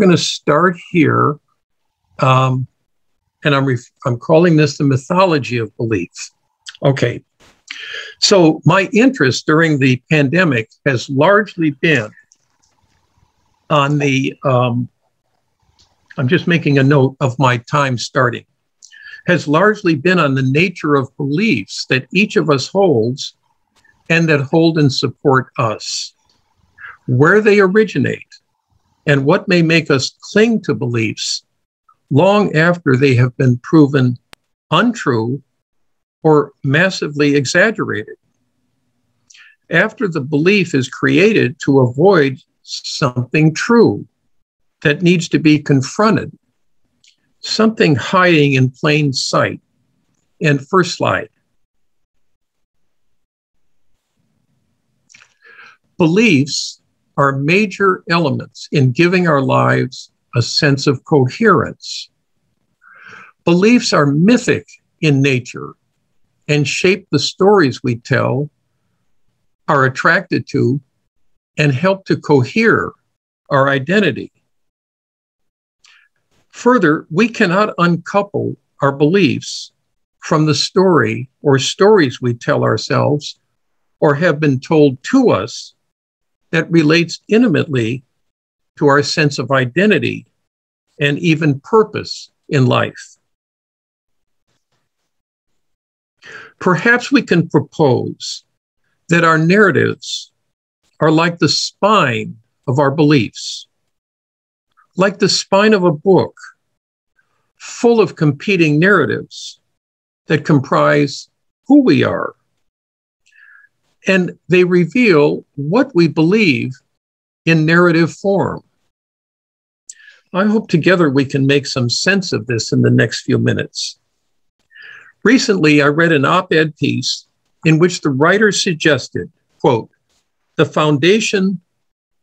going to start here, and I'm calling this the mythology of belief. Okay, so my interest during the pandemic has largely been on the, I'm just making a note of my time starting, has largely been on the nature of beliefs that each of us holds and that hold and support us, where they originate, and what may make us cling to beliefs long after they have been proven untrue or massively exaggerated. After the belief is created to avoid something true that needs to be confronted, something hiding in plain sight. And first slide. Beliefs are major elements in giving our lives a sense of coherence. Beliefs are mythic in nature and shape the stories we tell, are attracted to, and help to cohere our identity. Further, we cannot uncouple our beliefs from the story or stories we tell ourselves or have been told to us that relates intimately to our sense of identity and even purpose in life. Perhaps we can propose that our narratives are like the spine of our beliefs, like the spine of a book full of competing narratives that comprise who we are. And they reveal what we believe in narrative form. I hope together we can make some sense of this in the next few minutes. Recently, I read an op-ed piece in which the writer suggested, quote, "The foundation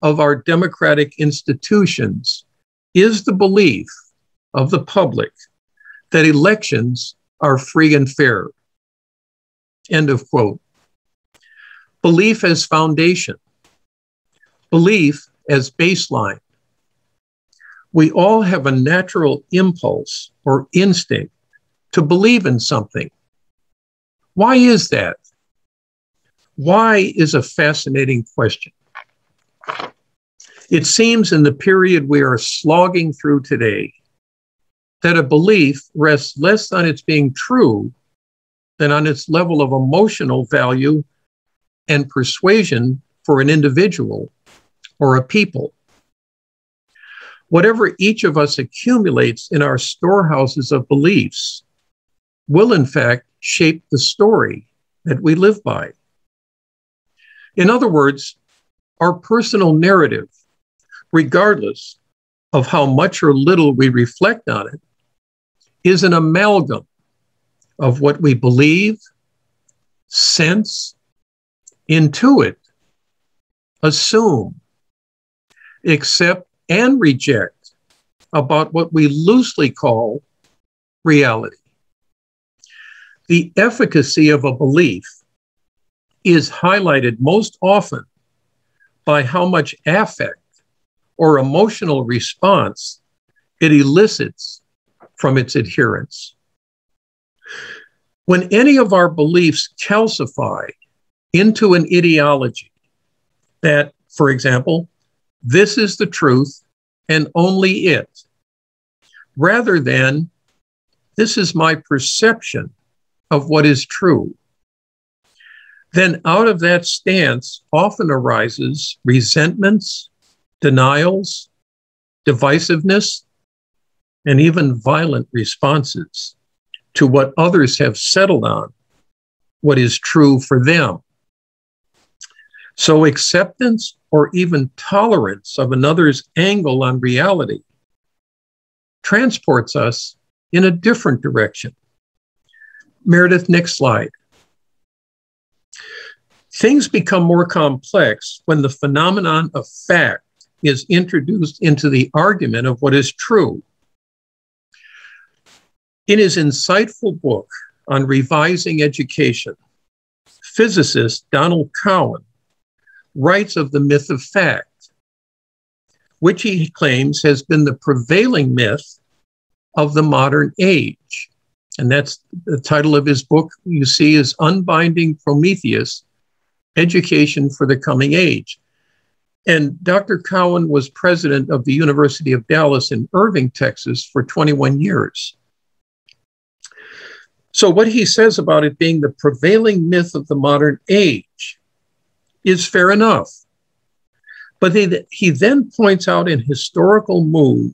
of our democratic institutions is the belief of the public that elections are free and fair." End of quote. Belief as foundation, belief as baseline. We all have a natural impulse or instinct to believe in something. Why is that? Why is a fascinating question. It seems in the period we are slogging through today that a belief rests less on its being true than on its level of emotional value and persuasion for an individual or a people. Whatever each of us accumulates in our storehouses of beliefs will in fact shape the story that we live by. In other words, our personal narrative, regardless of how much or little we reflect on it, is an amalgam of what we believe, sense, intuit, assume, accept, and reject about what we loosely call reality. The efficacy of a belief is highlighted most often by how much affect or emotional response it elicits from its adherents. When any of our beliefs calcify into an ideology that, for example, this is the truth and only it, rather than this is my perception of what is true, then out of that stance often arises resentments, denials, divisiveness, and even violent responses to what others have settled on, what is true for them. So acceptance or even tolerance of another's angle on reality transports us in a different direction. Meredith, next slide. Things become more complex when the phenomenon of fact is introduced into the argument of what is true. In his insightful book on revising education, physicist Donald Cowan writes of the myth of fact. which he claims has been the prevailing myth of the modern age. And that's the title of his book, you see, is Unbinding Prometheus, Education for the Coming Age. And Dr. Cowan was president of the University of Dallas in Irving, Texas for 21 years. So what he says about it being the prevailing myth of the modern age is fair enough. But he then points out an historical move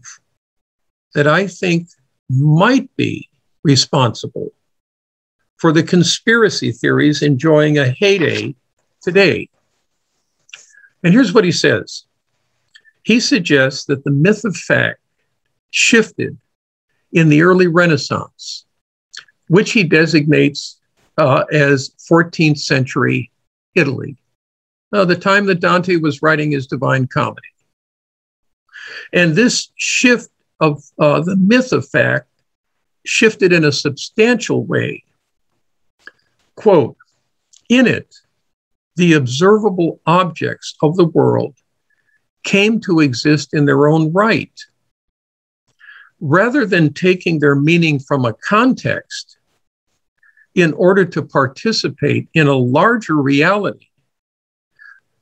that I think might be responsible for the conspiracy theories enjoying a heyday today. And here's what he says. He suggests that the myth of fact shifted in the early Renaissance, which he designates as 14th century Italy, the time that Dante was writing his Divine Comedy. And this shift of the myth of fact shifted in a substantial way. Quote, in it, the observable objects of the world came to exist in their own right. Rather than taking their meaning from a context in order to participate in a larger reality,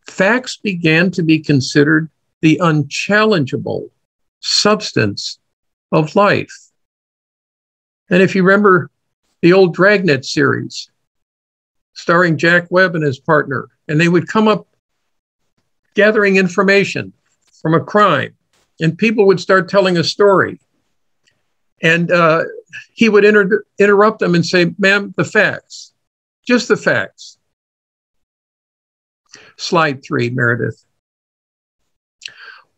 facts began to be considered the unchallengeable substance of life. And if you remember the old Dragnet series, starring Jack Webb and his partner, and they would come up gathering information from a crime, and people would start telling a story. And he would interrupt them and say, ma'am, the facts, just the facts. Slide 3, Meredith.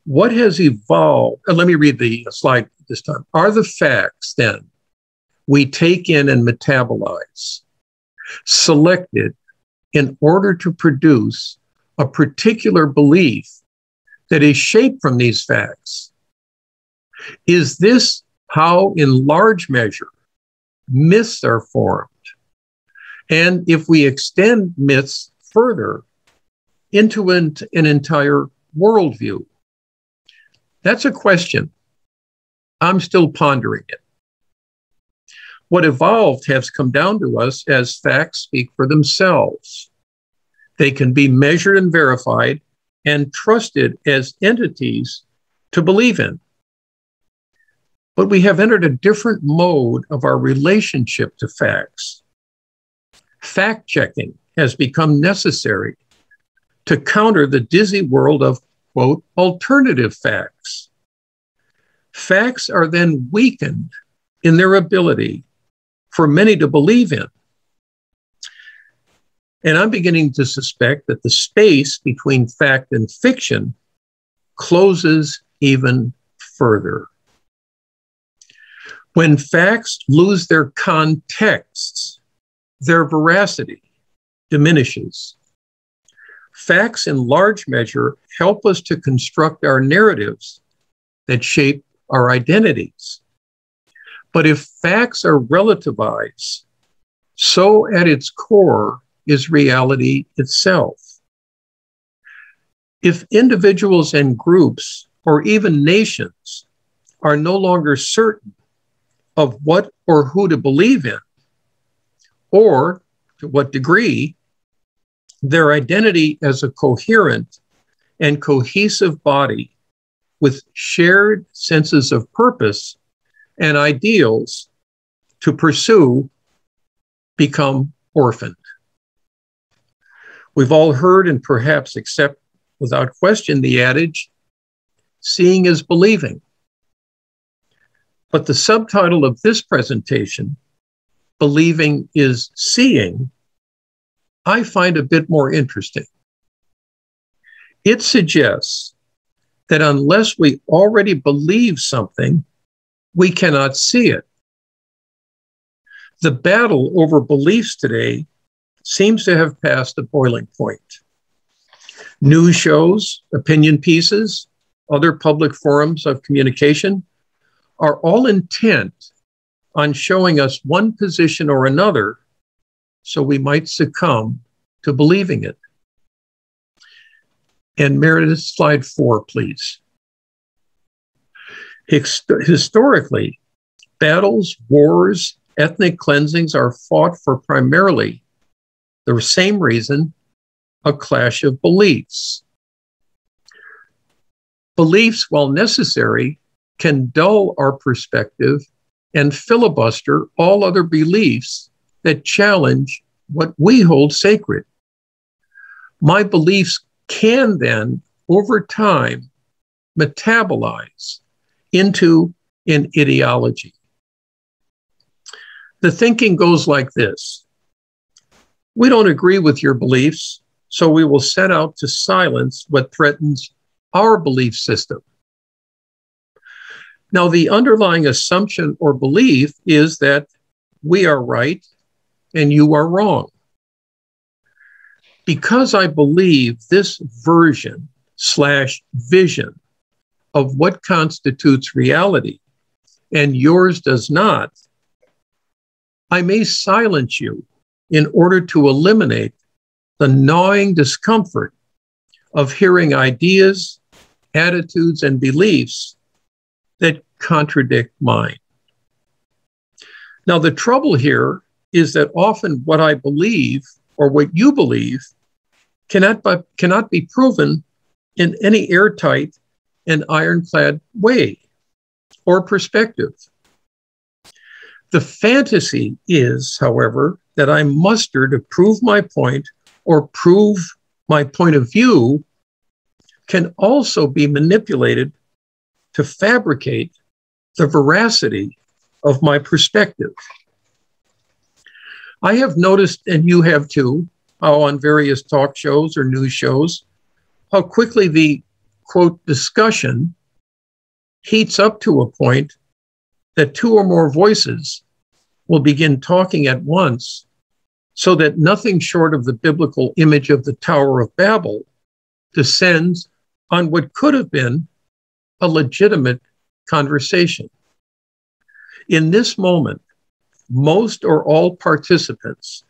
What has evolved? Let me read the slide this time. Are the facts then we take in and metabolize selected in order to produce a particular belief that is shaped from these facts? Is this how, in large measure, myths are formed? And if we extend myths further into an entire worldview? That's a question. I'm still pondering it. What evolved has come down to us as facts speak for themselves. They can be measured and verified and trusted as entities to believe in. But we have entered a different mode of our relationship to facts. Fact-checking has become necessary to counter the dizzy world of, quote, alternative facts. Facts are then weakened in their ability for many to believe in. And I'm beginning to suspect that the space between fact and fiction closes even further. When facts lose their contexts, their veracity diminishes. Facts, in large measure, help us to construct our narratives that shape our identities. But if facts are relativized, so at its core is reality itself. If individuals and groups, or even nations, are no longer certain of what or who to believe in, or to what degree, their identity as a coherent and cohesive body with shared senses of purpose and ideals to pursue become orphaned. We've all heard and perhaps accept without question the adage, seeing is believing. But the subtitle of this presentation, Believing is Seeing, I find a bit more interesting. It suggests that unless we already believe something, we cannot see it. The battle over beliefs today seems to have passed a boiling point. News shows, opinion pieces, other public forums of communication are all intent on showing us one position or another so we might succumb to believing it. And Meredith, slide 4, please. Historically, battles, wars, ethnic cleansings are fought for primarily the same reason: a clash of beliefs. Beliefs, while necessary, can dull our perspective and filibuster all other beliefs that challenge what we hold sacred. My beliefs can then, over time, metabolize into an ideology. The thinking goes like this: we don't agree with your beliefs, so we will set out to silence what threatens our belief system. Now, the underlying assumption or belief is that we are right and you are wrong. Because I believe this version / vision of what constitutes reality and yours does not, I may silence you in order to eliminate the gnawing discomfort of hearing ideas, attitudes, and beliefs that contradict mine. Now, the trouble here is that often what I believe or what you believe cannot be proven in any airtight and ironclad way or perspective. The fantasy is, however, that I muster to prove my point or prove my point of view can also be manipulated to fabricate the veracity of my perspective. I have noticed, and you have too, how on various talk shows or news shows, how quickly the, quote, discussion heats up to a point that two or more voices will begin talking at once, so that nothing short of the biblical image of the Tower of Babel descends on what could have been a legitimate conversation. In this moment, most or all participants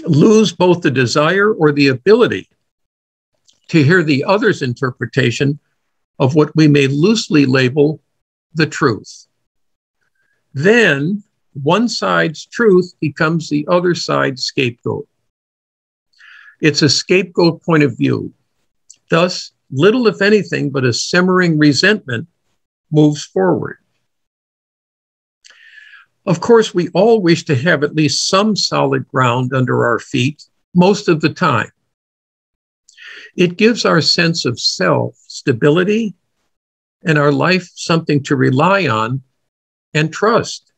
lose both the desire or the ability to hear the other's interpretation of what we may loosely label the truth. Then one side's truth becomes the other side's scapegoat. It's a scapegoat point of view. Thus, little, if anything, but a simmering resentment moves forward. Of course, we all wish to have at least some solid ground under our feet most of the time. It gives our sense of self stability and our life something to rely on and trust.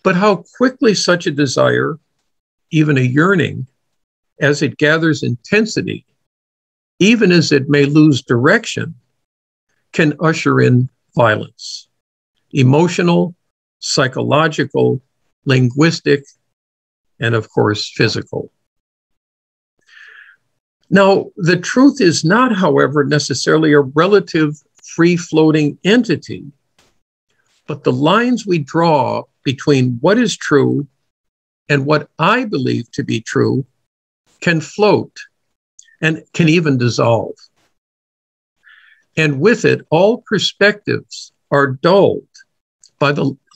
But how quickly such a desire, even a yearning, as it gathers intensity, even as it may lose direction, can usher in violence, emotional, psychological, linguistic, and of course, physical. Now, the truth is not, however, necessarily a relative free-floating entity, but the lines we draw between what is true and what I believe to be true can float and can even dissolve. And with it, all perspectives are dulled,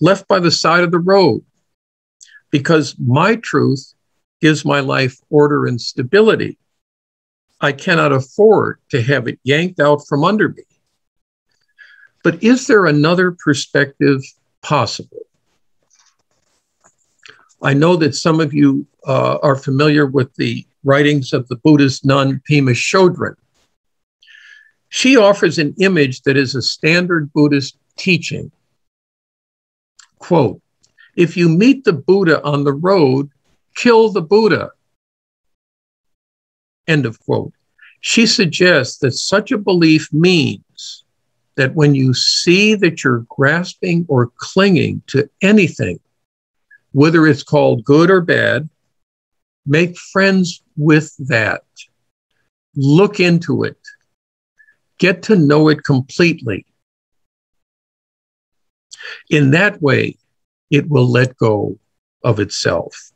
left by the side of the road, because my truth gives my life order and stability. I cannot afford to have it yanked out from under me. But is there another perspective possible? I know that some of you are familiar with the writings of the Buddhist nun Pema Chodron. She offers an image that is a standard Buddhist teaching. Quote, if you meet the Buddha on the road, kill the Buddha. End of quote. She suggests that such a belief means that when you see that you're grasping or clinging to anything, whether it's called good or bad, make friends with that. Look into it. Get to know it completely. In that way, it will let go of itself.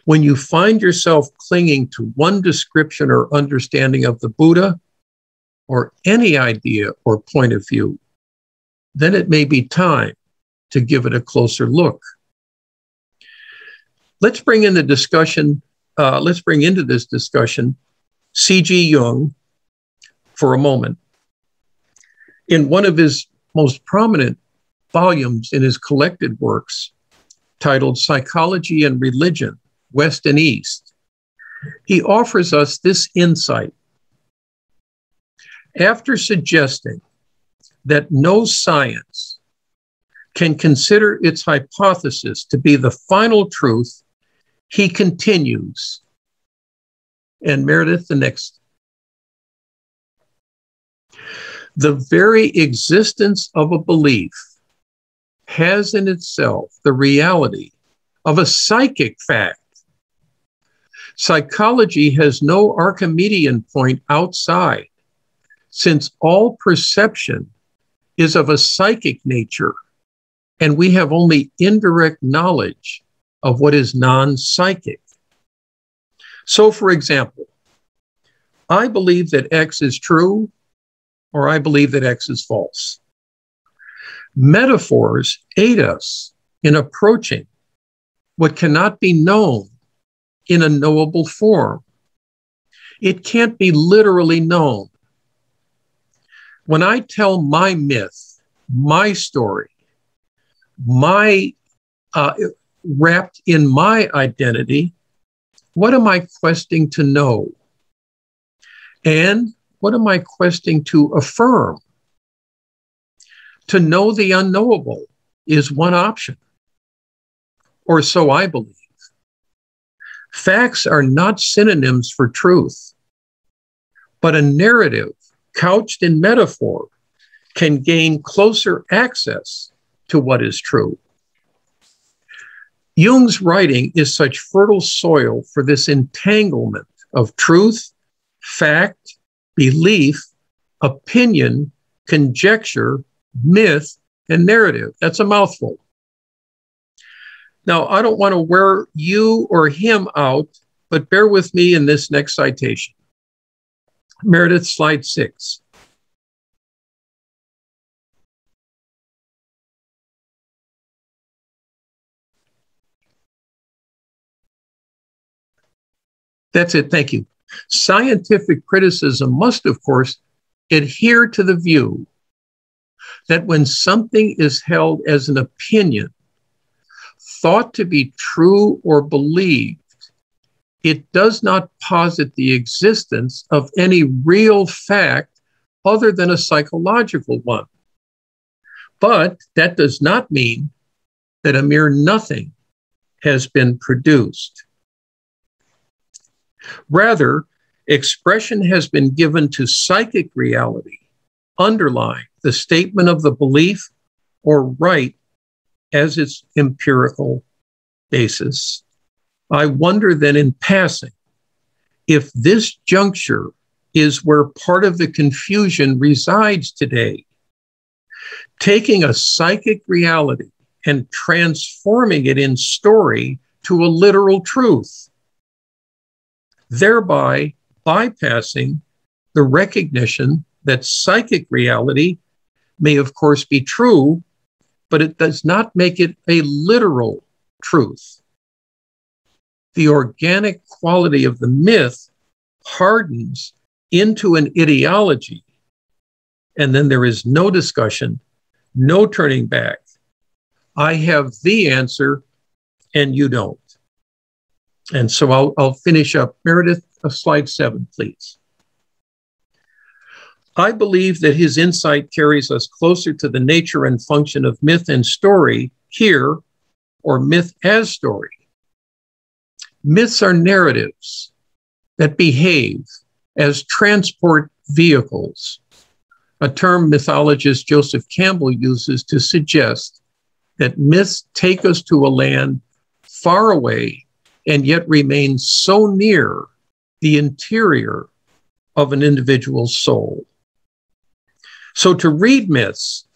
When you find yourself clinging to one description or understanding of the Buddha, or any idea or point of view, then it may be time to give it a closer look. Let's bring into this discussion C.G. Jung for a moment. In one of his most prominent volumes in his collected works, titled Psychology and Religion, West and East, he offers us this insight. After suggesting that no science can consider its hypothesis to be the final truth, he continues. And Meredith, the next. The very existence of a belief has in itself the reality of a psychic fact. Psychology has no Archimedean point outside, since all perception is of a psychic nature, and we have only indirect knowledge of what is non-psychic. So, for example, I believe that X is true, or I believe that X is false. Metaphors aid us in approaching what cannot be known in a knowable form. It can't be literally known. When I tell my myth, my story, wrapped in my identity, what am I questing to know? And what am I questing to affirm? To know the unknowable is one option, or so I believe. Facts are not synonyms for truth, but a narrative couched in metaphor can gain closer access to what is true. Jung's writing is such fertile soil for this entanglement of truth, fact, belief, opinion, conjecture, myth, and narrative. That's a mouthful. Now, I don't want to wear you or him out, but bear with me in this next citation. Meredith, slide 6. That's it, thank you. Scientific criticism must, of course, adhere to the view that when something is held as an opinion, thought to be true or believed, it does not posit the existence of any real fact other than a psychological one. But that does not mean that a mere nothing has been produced. Rather, expression has been given to psychic reality, underlying the statement of the belief or right as its empirical basis. I wonder then in passing if this juncture is where part of the confusion resides today. Taking a psychic reality and transforming it in story to a literal truth, thereby bypassing the recognition that psychic reality may of course be true, but it does not make it a literal truth. The organic quality of the myth hardens into an ideology, and then there is no discussion, no turning back. I have the answer, and you don't. And so I'll finish up. Meredith, slide 7, please. I believe that his insight carries us closer to the nature and function of myth and story here, or myth as story. Myths are narratives that behave as transport vehicles, a term mythologist Joseph Campbell uses to suggest that myths take us to a land far away and yet remain so near the interior of an individual's soul. So to read myths,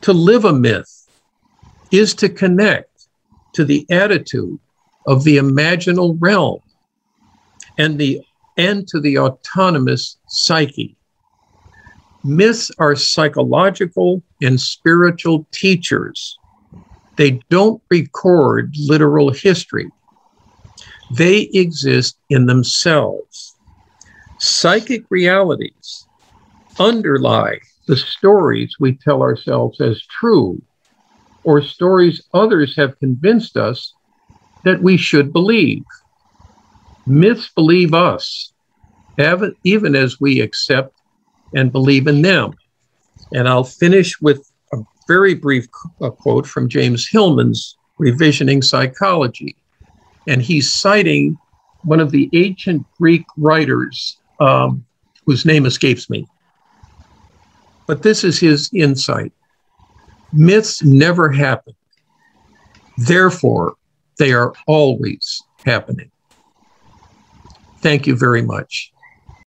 to live a myth, is to connect to the attitude of the imaginal realm and to the autonomous psyche. Myths are psychological and spiritual teachers. They don't record literal history. They exist in themselves. Psychic realities underlie the stories we tell ourselves as true, or stories others have convinced us that we should believe. Myths believe us, even as we accept and believe in them. And I'll finish with a very brief quote from James Hillman's Revisioning Psychology. And he's citing one of the ancient Greek writers, whose name escapes me. But this is his insight. Myths never happen. Therefore, they are always happening. Thank you very much.